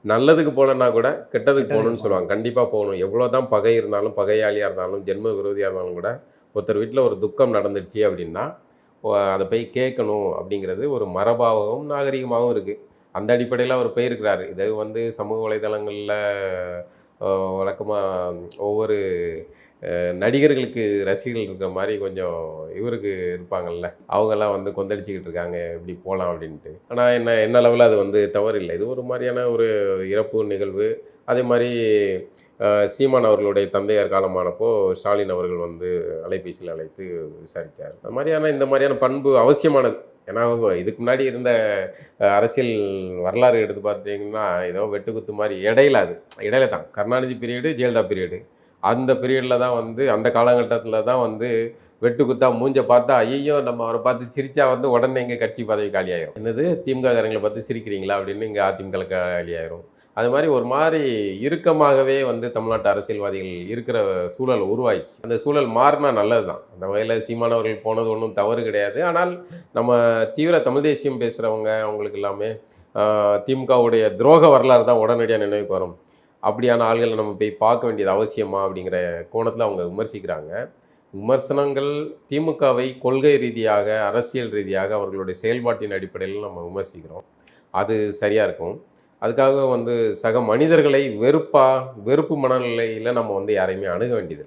நல்லதுக்கு போகலன்னா கூட கெட்டதுக்கு கெட்டதுக்கு போகணும்னு போணும். சொல்லுவாங்க. கண்டிப்பா போகணும். எவ்வளோதான் பகை இருந்தாலும், பகையாளியா இருந்தாலும், ஜென்ம விரோதியா இருந்தாலும் கூட, ஒருத்தர் வீட்ல ஒரு துக்கம் நடந்துருச்சு அப்படின்னா, அத போய் கேட்கணும் அப்படிங்கிறது ஒரு மரபாகவும், நாகரீகமாகவும் இருக்கு. அந்த அடிப்படையில அவர் போயிருக்கிறாரு. இது வந்து சமூக வலைதளங்கள்ல அ வழக்கமா ஒவ்வொரு நடிகர்களுக்கு ரசிகர்கள் இருக்கிற மாரி கொஞ்சம் இவருக்கு இருப்பாங்கல்ல. அவங்கலாம் வந்து கொந்தளிச்சுக்கிட்டு இருக்காங்க. இப்படி போலாம் அப்படின்ட்டு. ஆனா என்ன அளவுல அது வந்து தவறில்ல. இது ஒரு மாரியான ஒரு இறப்பு நிகழ்வு. அதேமாரி சீமான் அவர்களுடைய தந்தையார் காலமானப்போ, ஸ்டாலின் அவர்கள் வந்து அலைபேசியில அழைத்து விசாரிச்சார். இந்த மாரியான பண்பு அவசியமானது. ஏன்னா, இதுக்கு முன்னாடி இருந்த அரசியல் வரலாறு எடுத்து பார்த்தீங்கன்னா, ஏதோ வெட்டுக்குத்து மாரி இடையில அது. இடையில தான். Karunanidhi period, Jayalalithaa period. அந்த பீரியட்ல தான் வந்து அந்த காலகட்டத்தில தான் வந்து வெட்டுக்குத்தா மூஞ்ச பார்த்தா, ஐய்யய்யோ! நம்ம அவர பார்த்து சிரிச்சா வந்து உடனே இங்க கட்சி பதவி காலியாயிரும். என்னது திமுக காரங்கள பார்த்து சிரிக்கிறீங்களா? அப்படின்னு இங்க அதிமுக காலியாயிரும். அது மாரி ஒரு மாரி இறுக்கமாகவே வந்து தமிழ்நாட்டு அரசியல்வாதிகள் இருக்கிற சூழல் உருவாயிடுச்சு. அந்த சூழல் மாறுனா நல்லது தான். அந்த வகையில சீமான் அவர்கள் போனது ஒண்ணும் தவறு கிடையாது. ஆனால் நம்ம தீவிர தமிழ் தேசியம் பேசுறவங்க அவங்களுக்கு எல்லாமே திமுகவுடைய துரோக வரலாறு தான் உடனடியா நினைவுக்கு வரும். அப்படியான ஆள்கள நம்ம போய் பார்க்க வேண்டியது அவசியமா? அப்படிங்கிற கோணத்தில அவங்க விமர்சிக்கிறாங்க. விமர்சனங்கள் திமுகவை கொள்கை ரீதியாக, அரசியல் ரீதியாக அவர்களுடைய செயல்பாட்டின் அடிப்படையில நம்ம விமர்சிக்கிறோம். அது சரியா இருக்கும். அதுக்காக வந்து சக மனிதர்களை வெறுப்பு மனநிலையில நம்ம வந்து யாரையுமே அணுக வேண்டியதில்ல.